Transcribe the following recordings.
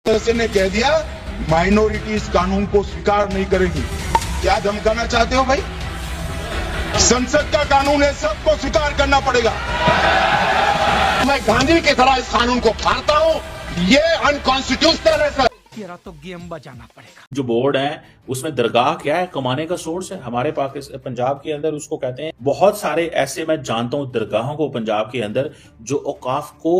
ऐसे ने कह दिया माइनॉरिटी इस कानून को स्वीकार नहीं करेगी। क्या धमकाना चाहते हो भाई? संसद का कानून है, सबको स्वीकार करना पड़ेगा। मैं गांधी की तरह इस कानून को फाड़ता हूं, ये अनकॉन्स्टिट्यूशनल है सर। तो गेम बजाना पड़ेगा। जो बोर्ड है उसमें दरगाह क्या है, कमाने का सोर्स है। हमारे पाकिस्तान पंजाब के अंदर उसको कहते हैं, बहुत सारे ऐसे मैं जानता हूं दरगाहों को पंजाब के अंदर जो औकाफ को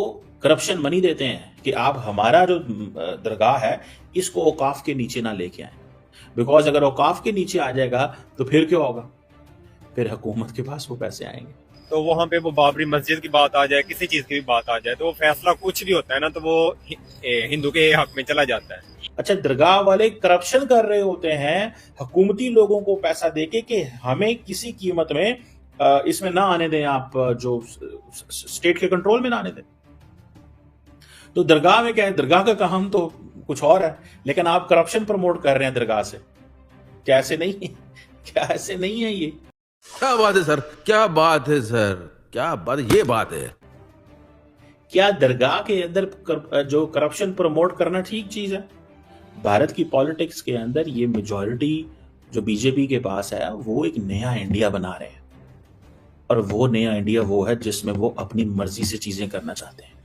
करप्शन मनी देते हैं कि आप हमारा जो दरगाह है इसको औकाफ के नीचे ना लेके आए, बिकॉज अगर औकाफ के नीचे आ जाएगा तो फिर क्या होगा, फिर हुकूमत के पास वो पैसे आएंगे। तो वहाँ पे वो बाबरी मस्जिद की बात आ जाए, किसी चीज की भी बात आ जाए, तो वो फैसला कुछ भी होता है ना तो वो हिंदू के हक में चला जाता है। अच्छा, दरगाह वाले करप्शन कर रहे होते हैं हुकूमती लोगों को पैसा देके कि हमें किसी कीमत में इसमें ना आने दें, आप जो स्टेट के कंट्रोल में ना आने दें। तो दरगाह में क्या है, दरगाह का काम तो कुछ और है, लेकिन आप करप्शन प्रमोट कर रहे हैं दरगाह से। क्या ऐसे नहीं है? क्या ऐसे नहीं है? ये क्या बात है सर, क्या बात है सर, क्या बात, ये बात है। क्या दरगाह के अंदर जो करप्शन प्रमोट करना ठीक चीज है? भारत की पॉलिटिक्स के अंदर ये मेजॉरिटी जो बीजेपी के पास है वो एक नया इंडिया बना रहे हैं, और वो नया इंडिया वो है जिसमें वो अपनी मर्जी से चीजें करना चाहते हैं।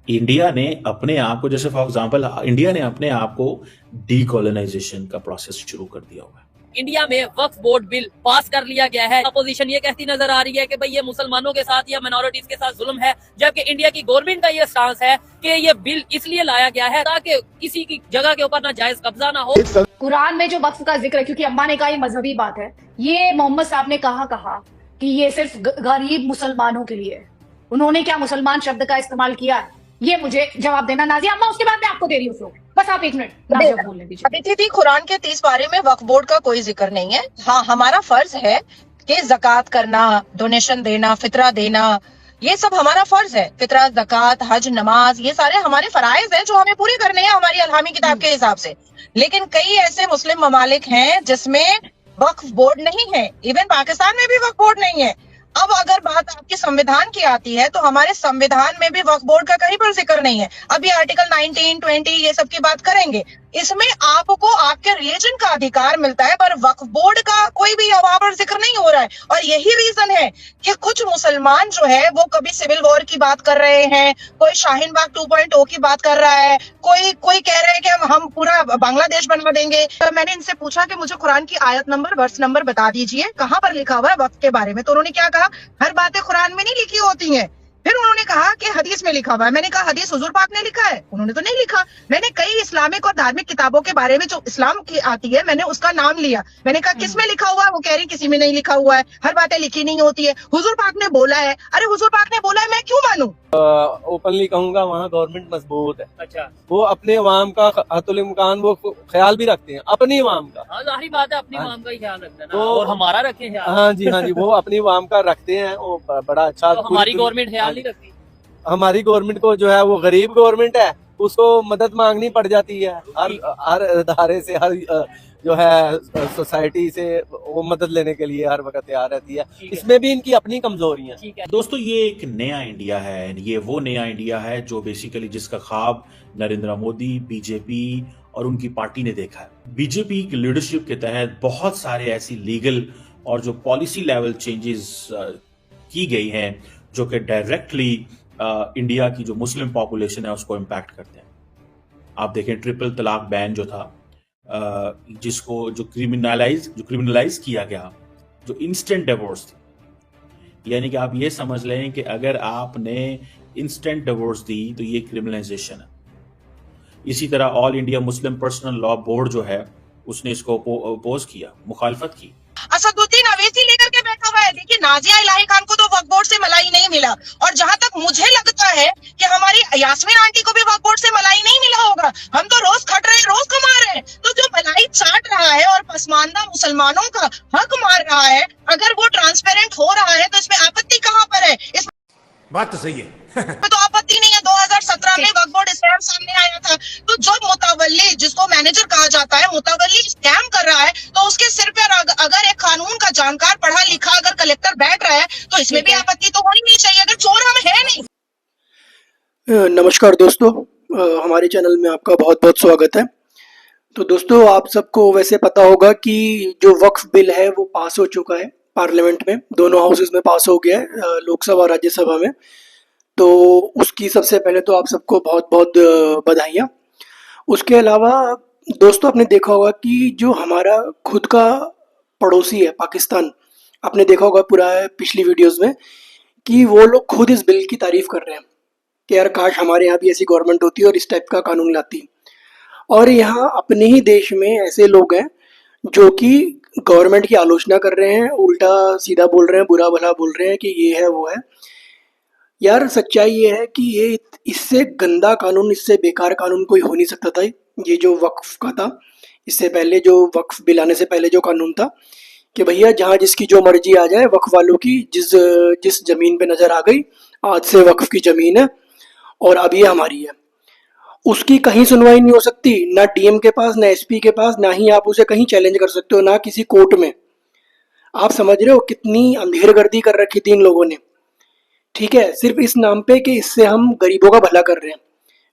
इंडिया ने अपने आप को, जैसे फॉर एग्जांपल इंडिया ने अपने आप को डीकोलोनाइजेशन का प्रोसेस शुरू कर दिया हुआ है। इंडिया में वक्फ बोर्ड बिल पास कर लिया गया है। अपोजिशन ये कहती नजर आ रही है कि भाई ये मुसलमानों के साथ या माइनॉरिटीज के साथ जुल्म है, जबकि इंडिया की गवर्नमेंट का ये स्टांस है कि ये बिल इसलिए लाया गया है ताकि किसी की जगह के ऊपर ना जायज कब्जा ना हो। कुरान में जो वक्फ का जिक्र है, क्योंकि अम्मा ने कहा ये मजहबी बात है, ये मोहम्मद साहब ने कहा कि ये सिर्फ गरीब मुसलमानों के लिए, उन्होंने क्या मुसलमान शब्द का इस्तेमाल किया है? ये मुझे जवाब देना नाजिया अम्मा, उसके बाद मैं आपको दे रही हूँ। बस आप 1 मिनट नाजिया बोलने दीजिए। अदिति, कुरान के 30 पारे में वक्फ बोर्ड का कोई जिक्र नहीं है। हाँ, हमारा फर्ज है कि ज़कात करना, डोनेशन देना, फितरा देना, ये सब हमारा फर्ज है। फितरा, ज़कात, हज, नमाज, ये सारे हमारे फराइज हैं जो हमें पूरे करने हैं हमारी अल्हामी किताब के हिसाब से। लेकिन कई ऐसे मुस्लिम ममालिक हैं जिसमें वक्फ बोर्ड नहीं है। इवन पाकिस्तान में भी वक्फ बोर्ड नहीं है। अब अगर बात आपके संविधान की आती है तो हमारे संविधान में भी वक्फ बोर्ड का कहीं पर जिक्र नहीं है। अभी आर्टिकल 19, 20 ये सब की बात करेंगे, इसमें आपको आपके रिलीजन का अधिकार मिलता है, पर वक्फ बोर्ड का कोई भी वहां पर जिक्र नहीं हो रहा है। और यही रीजन है कि कुछ मुसलमान जो है वो कभी सिविल वॉर की बात कर रहे हैं, कोई शाहीन बाग 2.0 की बात कर रहा है, कोई कह रहे हैं कि हम पूरा बांग्लादेश बनवा देंगे। तो मैंने इनसे पूछा कि मुझे कुरान की आयत नंबर, वर्ष नंबर बता दीजिए, कहाँ पर लिखा हुआ है वक्फ के बारे में। तो उन्होंने क्या कहा, हर बातें कुरान में नहीं लिखी होती हैं। फिर उन्होंने कहा कि हदीस में लिखा हुआ है। मैंने कहा हदीस हुजूर पाक ने लिखा है? उन्होंने तो नहीं लिखा। मैंने कई इस्लामिक और धार्मिक किताबों के बारे में जो इस्लाम की आती है, मैंने उसका नाम लिया। मैंने कहा किस में लिखा हुआ है? वो कह रही किसी में नहीं लिखा हुआ है, हर बातें लिखी नहीं होती है, हुजूर पाक ने बोला है। अरे हुजूर पाक ने बोला है, मैं क्यों मानूं? ओपनली कहूंगा, वहाँ गवर्नमेंट मजबूत है। अच्छा, वो अपने अवाम का हतुल इम्कान वो ख्याल भी रखते हैं, अपनी अवाम का। हाँ, जाहिर बात है, अपनी अवाम का ही ख्याल रखते हैं ना, तो और हमारा रखें ख्याल। हाँ जी, वो अपनी अवाम का रखते हैं, वो बड़ा अच्छा। तो हमारी गवर्नमेंट ख्याल नहीं रखती। हमारी गवर्नमेंट को जो है वो गरीब गवर्नमेंट है, उसको मदद मांगनी पड़ जाती है हर अदारे से, हर जो है सोसाइटी से वो मदद लेने के लिए हर वक्त तैयार रहती है। इसमें भी इनकी अपनी कमजोरियां हैं। दोस्तों, ये एक नया इंडिया है, ये वो नया इंडिया है जो बेसिकली जिसका ख्वाब नरेंद्र मोदी, बीजेपी और उनकी पार्टी ने देखा है। बीजेपी की लीडरशिप के तहत बहुत सारे ऐसी लीगल और जो पॉलिसी लेवल चेंजेस की गई हैं जो कि डायरेक्टली इंडिया की जो मुस्लिम पॉपुलेशन है उसको इम्पैक्ट करते हैं। आप देखें, ट्रिपल तलाक बैन जो था, जिसको जो क्रिमिनलाइज किया गया, जो इंस्टेंट डिवोर्स थी, यानी कि आप ये समझ लें कि अगर आपने इंस्टेंट डिवोर्स दी तो ये क्रिमिनलाइजेशन है। इसी तरह all India Muslim personal law board जो है उसने इसको अपोज किया, मुखालफत की। असदुद्दीन अवैसी लेकर के बैठा हुआ है। देखिए, नाजिया इलाही खान को तो वक्फ बोर्ड से मलाई नहीं मिला, और जहां तक मुझे लगता है कि हमारी यास्मीन आंटी को भी वक्फ बोर्ड से मलाई नहीं मिला होगा। हम तो रोज खट रहे हैं, रोज कमा रहे हैं। तो जो मलाई चाट रहा है और पसमानदा मुसलमानों का हक मार रहा है, अगर वो ट्रांसपेरेंट हो रहा है तो इसमें आपत्ति कहाँ पर है? इस बात तो सही है। तो आपत्ति नहीं है। 2017 में वक्फ बोर्ड स्कैम सामने आया था। तो जो मुतवल्ली, जिसको मैनेजर कहा जाता है, मुतवल्ली स्कैम कर रहा है, तो उसके सिर पर अगर एक कानून का जानकार, पढ़ा लिखा अगर कलेक्टर बैठ रहा है तो इसमें भी आपत्ति तो होनी नहीं चाहिए, अगर चोर हम है नहीं। नमस्कार दोस्तों, हमारे चैनल में आपका बहुत बहुत स्वागत है। तो दोस्तों, आप सबको वैसे पता होगा कि जो वक्फ बिल है वो पास हो चुका है पार्लियामेंट में, दोनों हाउसेस में पास हो गया है, लोकसभा और राज्यसभा में। तो उसकी सबसे पहले तो आप सबको बहुत बहुत बधाइयाँ। उसके अलावा दोस्तों, आपने देखा होगा कि जो हमारा खुद का पड़ोसी है पाकिस्तान, आपने देखा होगा पूरा पिछली वीडियोस में कि वो लोग खुद इस बिल की तारीफ कर रहे हैं कि यार काश हमारे यहाँ भी ऐसी गवर्नमेंट होती और इस टाइप का कानून लाती। और यहाँ अपने ही देश में ऐसे लोग हैं जो कि गवर्नमेंट की आलोचना कर रहे हैं, उल्टा सीधा बोल रहे हैं, बुरा भला बोल रहे हैं कि ये है वो है। यार सच्चाई ये है कि ये इससे गंदा कानून, इससे बेकार कानून कोई हो नहीं सकता था। ये जो वक्फ का था, इससे पहले जो वक्फ बिल आने से पहले जो कानून था कि भैया जहाँ जिसकी जो मर्जी आ जाए, वक्फ वालों की जिस जमीन पे नज़र आ गई, आज से वक्फ की ज़मीन है और अब ये हमारी है, उसकी कहीं सुनवाई नहीं हो सकती, ना डीएम के पास, ना एसपी के पास, ना ही आप उसे कहीं चैलेंज कर सकते हो, ना किसी कोर्ट में। आप समझ रहे हो कितनी अंधेरगर्दी कर रखी थी इन लोगों ने, ठीक है, सिर्फ इस नाम पे कि इससे हम गरीबों का भला कर रहे हैं।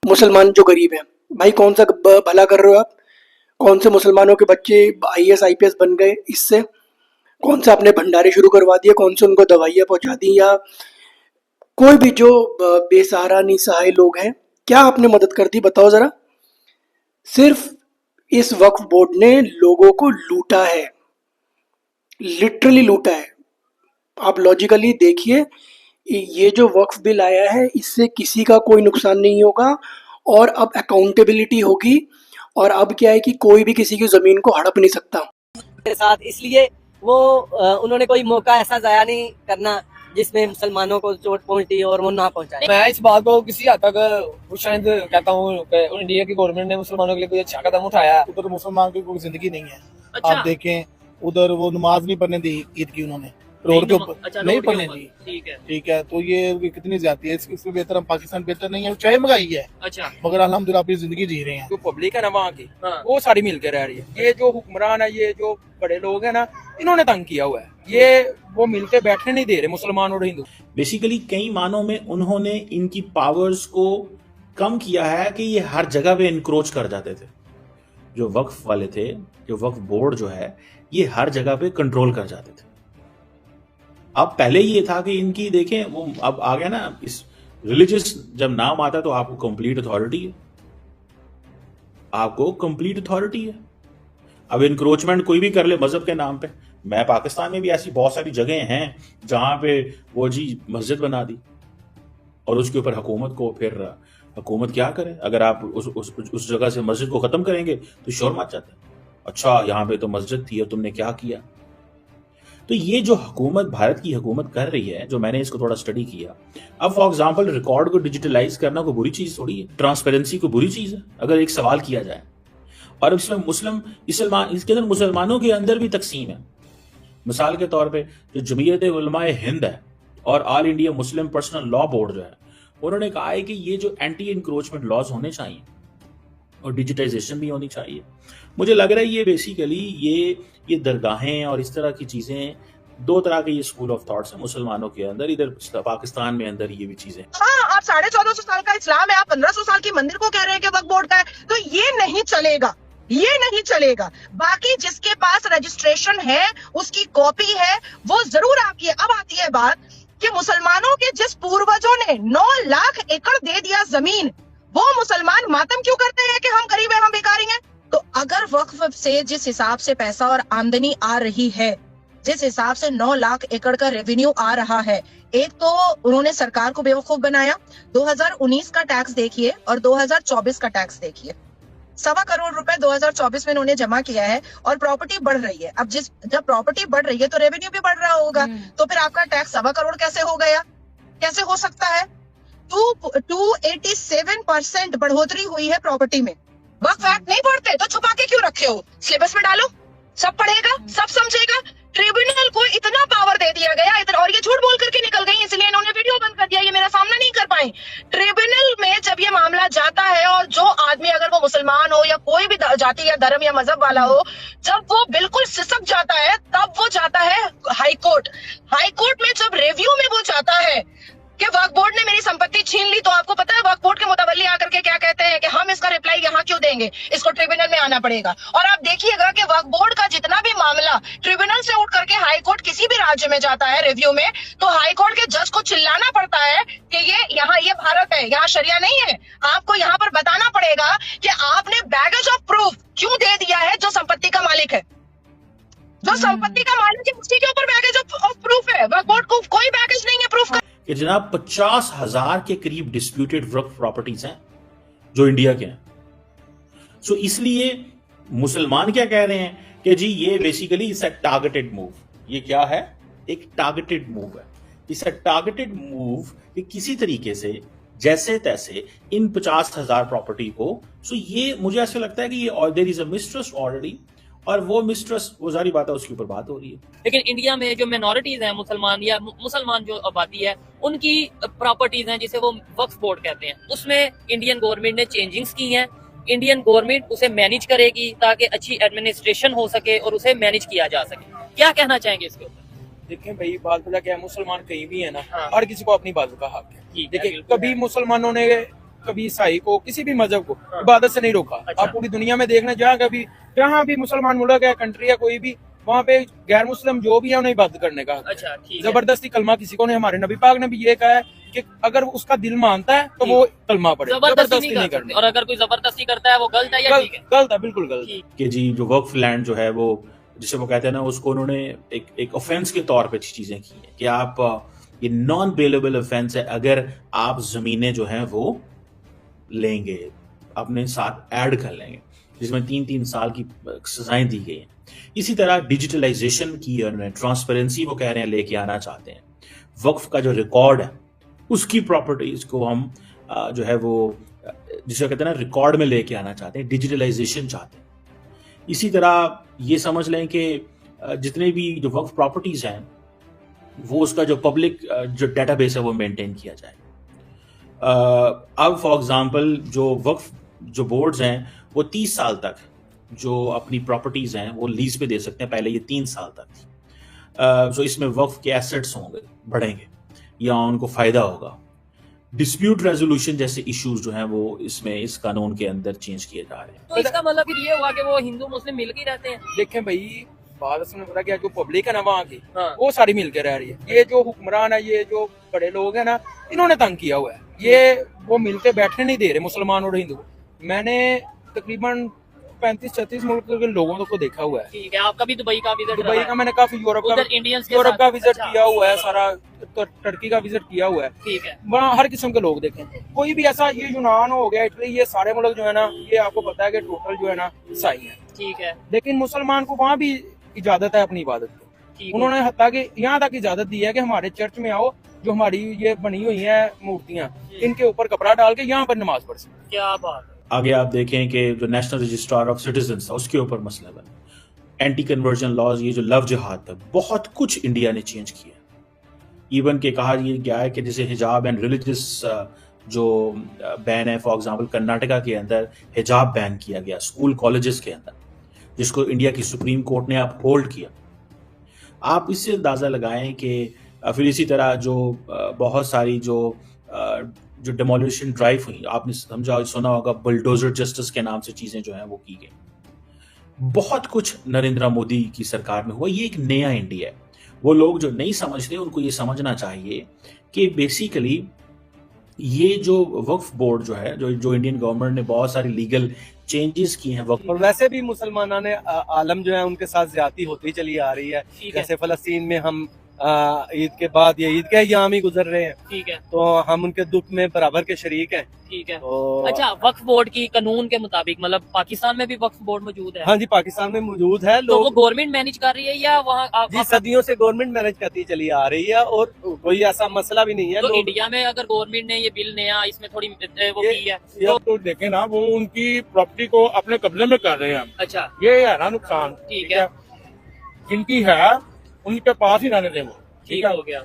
मुसलमान जो गरीब हैं, भाई कौन सा भला कर रहे हो आप? कौन से मुसलमानों के बच्चे IAS IPS बन गए इससे? कौन सा आपने भंडारे शुरू करवा दिए? कौन से उनको दवाइयाँ पहुँचा दी? या कोई भी जो बेसहारा निसहाय लोग हैं, क्या आपने मदद कर दी? बताओ ज़रा। सिर्फ इस वक्फ बोर्ड ने लोगों को लूटा है, लिटरली लूटा है। आप लॉजिकली देखिए, ये जो वक्फ बिल आया है इससे किसी का कोई नुकसान नहीं होगा और अब अकाउंटेबिलिटी होगी। और अब क्या है कि कोई भी किसी की ज़मीन को हड़प नहीं सकता के साथ, इसलिए वो उन्होंने कोई मौका ऐसा जाया नहीं करना जिसमें मुसलमानों को चोट पहुंची और वो ना पहुंचाए। मैं इस बात को किसी हद तक शायद कहता हूँ इंडिया की गवर्नमेंट ने मुसलमानों के लिए कोई अच्छा कदम उठाया। उधर मुसलमान की कोई जिंदगी नहीं है। अच्छा। आप देखें उधर वो नमाज नहीं पढ़ने दी ईद की, उन्होंने रोड के ऊपर नहीं पढ़ने दी। ठीक है, तो ये कितनी ज्यादा है। इससे बेहतर हम पाकिस्तान बेहतर नहीं है, चाहे महंगाई है। अच्छा, मगर अल्हम्दुलिल्लाह अपनी जिंदगी जी रहे हैं। जो पब्लिक है ना वहाँ की, वो सारी मिलकर रह रही है। ये जो हुक्मरान है, ये जो बड़े लोग हैं ना, इन्होंने तंग किया हुआ है। ये वो मिलकर बैठने नहीं दे रहे मुसलमान और हिंदू। बेसिकली कई मानों में उन्होंने इनकी पावर्स को कम किया है कि ये हर जगह पे इनक्रोच कर जाते थे। जो वक्फ वाले थे, जो वक्फ बोर्ड जो है, ये हर जगह पे कंट्रोल कर जाते थे। अब पहले ये था कि इनकी देखें, वो अब आ गया ना, इस रिलीजियस जब नाम आता है तो आपको कंप्लीट अथॉरिटी है, आपको कंप्लीट अथॉरिटी है। अब इंक्रोचमेंट कोई भी कर ले मजहब के नाम पे। मैं पाकिस्तान में भी ऐसी बहुत सारी जगह हैं जहां पे वो जी मस्जिद बना दी और उसके ऊपर हुकूमत को, फिर हुकूमत क्या करे? अगर आप उस जगह से मस्जिद को खत्म करेंगे तो शोर मच जाता है। अच्छा, यहाँ पे तो मस्जिद थी और तुमने क्या किया? तो ये जो हुकूमत, भारत की हुकूमत कर रही है, जो मैंने इसको थोड़ा स्टडी किया, अब फॉर एग्जांपल रिकॉर्ड को डिजिटलाइज करना कोई बुरी चीज थोड़ी है, ट्रांसपेरेंसी को बुरी चीज है अगर एक सवाल किया जाए। और इसमें इसके अंदर मुसलमानों के अंदर भी तकसीम है। मिसाल के तौर पे जो जमीयत उलमाए हिंद है और all India Muslim personal law board जो है, उन्होंने कहा है कि ये जो एंटी इंक्रोचमेंट लॉज होने चाहिए और डिजिटाइजेशन भी होनी चाहिए। मुझे लग रहा है ये बेसिकली ये दरगाहें और इस तरह की चीजें, दो तरह के ये स्कूल ऑफ थॉट्स हैं मुसलमानों के अंदर, इधर पाकिस्तान में अंदर ये भी चीजें। हाँ, आप 1450 साल का इस्लाम है, आप 1500 साल की मंदिर को कह रहे हैं कि वक्फ बोर्ड का है, तो ये नहीं चलेगा, ये नहीं चलेगा। बाकी जिसके पास रजिस्ट्रेशन है, उसकी कॉपी है, वो जरूर आपकी है। अब आती है बात कि मुसलमानों के जिस पूर्वजों ने 9 लाख एकड़ दे दिया जमीन, वो मुसलमान मातम क्यों करते हैं कि हम गरीब हैं, हम भिखारी हैं? तो अगर वक्फ से जिस हिसाब से पैसा और आमदनी आ रही है, जिस हिसाब से 9 लाख एकड़ का रेवेन्यू आ रहा है, एक तो उन्होंने सरकार को बेवकूफ बनाया। 2019 का टैक्स देखिए और 2024 का टैक्स देखिए, 1.25 करोड़ रुपए 2024 में उन्होंने जमा किया है और प्रॉपर्टी बढ़ रही है। अब जब प्रॉपर्टी बढ़ रही है तो रेवेन्यू भी बढ़ रहा होगा, तो फिर आपका टैक्स 1.25 करोड़ कैसे हो गया? कैसे हो सकता है? 287% बढ़ोतरी हुई है प्रॉपर्टी में। वक्फ एक्ट नहीं पढ़ते तो छुपा के क्यों रखे हो? सिलेबस में डालो, सब पढ़ेगा, सब समझेगा। ट्रिब्यूनल को इतना पावर दे दिया गया, और ये झूठ बोल करके निकल गई, इसलिए इन्होंने वीडियो बंद कर दिया, ये मेरा सामना नहीं कर पाए। ट्रिब्यूनल में जब ये मामला जाता है और जो आदमी, अगर वो मुसलमान हो या कोई भी जाति या धर्म या मजहब वाला हो, जब वो बिल्कुल सिसक जाता है, तब वो जाता है हाई कोर्ट। हाई कोर्ट में जब रिव्यू में वो जाता है, कि वक्फ बोर्ड ने मेरी संपत्ति छीन ली, तो आपको पता है वक्फ बोर्ड के मुतवल्ली आकर के क्या कहते हैं कि हम इसका रिप्लाई यहाँ क्यों देंगे, इसको ट्रिब्यूनल में आना पड़ेगा। और आप देखिएगा कि वक्फ बोर्ड का जितना भी मामला ट्रिब्यूनल से उठ करके हाई कोर्ट किसी भी राज्य में जाता है रिव्यू में, तो हाई कोर्ट के जज को चिल्लाना पड़ता है कि ये भारत है, यहाँ शरिया नहीं है। आपको यहाँ पर बताना पड़ेगा कि आपने बैगेज ऑफ प्रूफ क्यों दे दिया है जो संपत्ति का मालिक है। जो संपत्ति का मालिक है उसी के ऊपर बैगेज ऑफ प्रूफ है, वक्फ बोर्ड को कोई बैगेज नहीं है प्रूफ का। कि जनाब 50,000 के करीब डिस्प्यूटेड वक्फ प्रॉपर्टीज हैं जो इंडिया के हैं। सो इसलिए मुसलमान क्या कह रहे हैं कि जी ये basically it's a targeted move. ये क्या है? एक टारगेटेड मूव है। इट्स अ टारगेटेड मूव कि किसी तरीके से जैसे तैसे इन 50,000 प्रॉपर्टी को, सो ये मुझे ऐसा लगता है कि ये there is a mistrust already, और वो मिसट्रस्ट वो सारी बात है उसके ऊपर बात हो रही है। लेकिन इंडिया में जो मिनॉरिटीज हैं, मुसलमान या मुसलमान जो आबादी है, उनकी प्रॉपर्टीज हैं जिसे वो वक्फ बोर्ड कहते हैं, उसमें इंडियन गवर्नमेंट ने चेंजिंग्स की हैं। इंडियन गवर्नमेंट उसे मैनेज करेगी ताकि अच्छी एडमिनिस्ट्रेशन हो सके और उसे मैनेज किया जा सके। क्या कहना चाहेंगे इसके ऊपर? देखें भाई, बात पता क्या है, मुसलमान कहीं भी है ना, हर किसी को अपनी बाजू का हक है। देखिए, कभी मुसलमानों ने कभी ईसाई को, किसी भी मजहब को इबादत से नहीं रोका। आप पूरी दुनिया में देखना, जहाँ भी मुसलमान मुल्क है, कंट्री है कोई भी, वहाँ पे गैर मुस्लिम जो भी है उन्हें इबादत करने का। अच्छा, ठीक है। जबरदस्ती कलमा किसी को नहीं, हमारे नबी पाक ने भी ये कहा है कि अगर उसका दिल मानता है तो वो कलमा पढ़े, जबरदस्ती नहीं करनी। और अगर कोई जबरदस्ती करता है वो गलत है या ठीक है? गलत है, बिल्कुल गलत। कि जी जो वक्फ लैंड जो है वो, जिसे वो कहते हैं ना, उसको उन्होंने एक ऑफेंस के तौर पे चीजें की है कि आप ये नॉन बेलेबल ऑफेंस है अगर आप जमीनें जो हैं वो लेंगे, अपने साथ ऐड कर लेंगे, जिसमें 3-3 साल की सजाएं दी गई हैं। इसी तरह डिजिटलाइजेशन की और ट्रांसपेरेंसी वो कह रहे हैं लेके आना चाहते हैं। वक्फ का जो रिकॉर्ड है उसकी प्रॉपर्टीज को हम जो है वो जिसे कहते हैं ना रिकॉर्ड में लेके आना चाहते हैं, डिजिटलाइजेशन चाहते हैं। इसी तरह ये समझ लें कि जितने भी जो वक्फ प्रॉपर्टीज हैं वो उसका जो पब्लिक जो डेटाबेस है वो मेंटेन किया जाए। अब फॉर एग्जांपल जो वक्फ जो बोर्ड्स हैं वो 30 साल तक जो अपनी प्रॉपर्टीज हैं वो लीज पे दे सकते हैं, पहले ये 3 साल तक थी। तो इसमें वक्फ के एसेट्स होंगे, बढ़ेंगे या उनको फायदा होगा। डिस्प्यूट रेजोल्यूशन जैसे इश्यूज जो हैं वो इसमें इस कानून के अंदर चेंज किए जा रहे हैं। तो इसका मतलब फिर ये हुआ कि वो हिंदू मुस्लिम मिलकर रहते हैं। देखें भाई, बात असल में पता क्या, जो पब्लिक है ना वहाँ की, वो सारी मिलकर रह रही है। ये जो हुक्मरान है, ये जो बड़े लोग हैं ना, इन्होंने तंग किया हुआ है। ये वो मिलकर बैठने नहीं दे रहे मुसलमान और हिंदू। मैंने तकरीबन 35-36 मुल्क के लोगों को देखा हुआ है। ठीक है, आपका भी दुबई का विजिट? दुबई का मैंने काफी, यूरोप का विजिट किया हुआ है, सारा टर्की का विजिट किया हुआ है। ठीक है, वहाँ हर किस्म के लोग देखे। कोई भी ऐसा, ये यूनान हो गया, इटली, ये सारे मुल्क जो है ना, ये आपको पता है कि टोटल जो है ना ईसाई है। ठीक है, लेकिन मुसलमान को वहाँ भी इजाजत है अपनी इबादत की। उन्होंने हत्ता कि यहाँ तक इजाजत दी है कि हमारे चर्च में आओ, जो हमारी ये बनी हुई है मूर्तियाँ, इनके ऊपर कपड़ा डाल के यहाँ पर नमाज पढ़ सकते। क्या बात है। आगे आप देखें कि जो नेशनल रजिस्ट्रार ऑफ सिटीजन्स था उसके ऊपर मसला बना। एंटी कन्वर्जन लॉज, ये जो लव जिहाद था, बहुत कुछ इंडिया ने चेंज किया। इवन के कहा ये गया है कि जैसे हिजाब एंड रिलीजियस जो बैन है, फॉर एग्जांपल कर्नाटका के अंदर हिजाब बैन किया गया स्कूल कॉलेजेस के अंदर, जिसको इंडिया की सुप्रीम कोर्ट ने अपहोल्ड किया। आप इससे अंदाजा लगाएं कि फिर इसी तरह जो बहुत सारी जो डेमोलिशन ड्राइव हुई, आपने समझा सुना होगा, बुलडोजर जस्टिस के नाम से चीजें जो हैं वो की गई। बहुत कुछ नरेंद्र मोदी की सरकार में हुआ। ये एक नया इंडिया है। वो लोग जो नहीं समझते उनको ये समझना चाहिए कि बेसिकली ये जो वक्फ बोर्ड जो है, जो इंडियन गवर्नमेंट ने बहुत सारी लीगल चेंजेस किए हैं वक्फ, और वैसे भी मुसलमानों ने आलम जो है उनके साथ ज्यादती होती चली आ रही है। जैसे फलस्तीन में हम ईद के बाद ये ईद के अय्याम ही गुजर रहे हैं। ठीक है, तो हम उनके दुख में बराबर के शरीक हैं। ठीक है। तो अच्छा, वक्फ बोर्ड की कानून के मुताबिक मतलब पाकिस्तान में भी वक्फ बोर्ड मौजूद है? हाँ जी, पाकिस्तान में मौजूद है। तो वो गवर्नमेंट मैनेज कर रही है या वहाँ? जी, सदियों से गवर्नमेंट मैनेज करती चली आ रही है और कोई ऐसा मसला भी नहीं है। तो इंडिया में अगर गवर्नमेंट ने ये बिल नया इसमें थोड़ी वो की है तो देखें ना, वो उनकी प्रॉपर्टी को अपने कब्जे में कर रहे हैं। अच्छा, ये है ना नुकसान। ठीक है, जिनकी है उनके पास ही रहने दें वो। ठीक हो गया।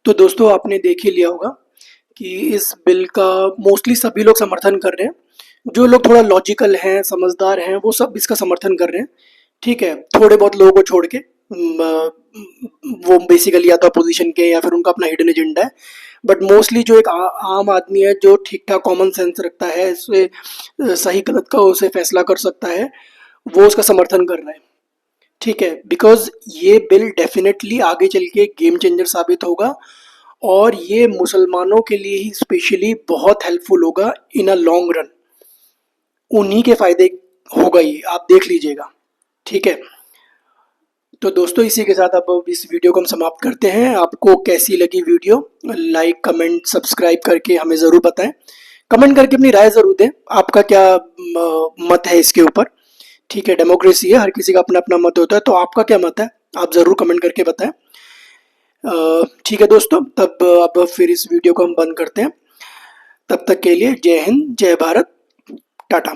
तो दोस्तों, आपने देख ही लिया होगा कि इस बिल का मोस्टली सभी लोग समर्थन कर रहे हैं। जो लोग थोड़ा लॉजिकल हैं, समझदार हैं, वो सब इसका समर्थन कर रहे हैं। ठीक है, थोड़े बहुत लोगों को छोड़ के वो बेसिकली या तो अपोजिशन के या फिर उनका अपना हिडन एजेंडा है, बट मोस्टली जो एक आम आदमी है जो ठीक ठाक कॉमन सेंस रखता है, इससे सही गलत का उसे फैसला कर सकता है, वो उसका समर्थन कर रहा है। ठीक है, बिकॉज ये बिल डेफिनेटली आगे चल के गेम चेंजर साबित होगा और ये मुसलमानों के लिए ही स्पेशली बहुत हेल्पफुल होगा इन अ लॉन्ग रन। उन्हीं के फायदे होगा ये, आप देख लीजिएगा। ठीक है, तो दोस्तों इसी के साथ अब इस वीडियो को हम समाप्त करते हैं। आपको कैसी लगी वीडियो, लाइक कमेंट सब्सक्राइब करके हमें ज़रूर बताएं। कमेंट करके अपनी राय ज़रूर दें, आपका क्या मत है इसके ऊपर। ठीक है, डेमोक्रेसी है, हर किसी का अपना अपना मत होता है, तो आपका क्या मत है आप ज़रूर कमेंट करके बताएं। ठीक है दोस्तों, तब अब फिर इस वीडियो को हम बंद करते हैं। तब तक के लिए जय हिंद, जय भारत, टाटा।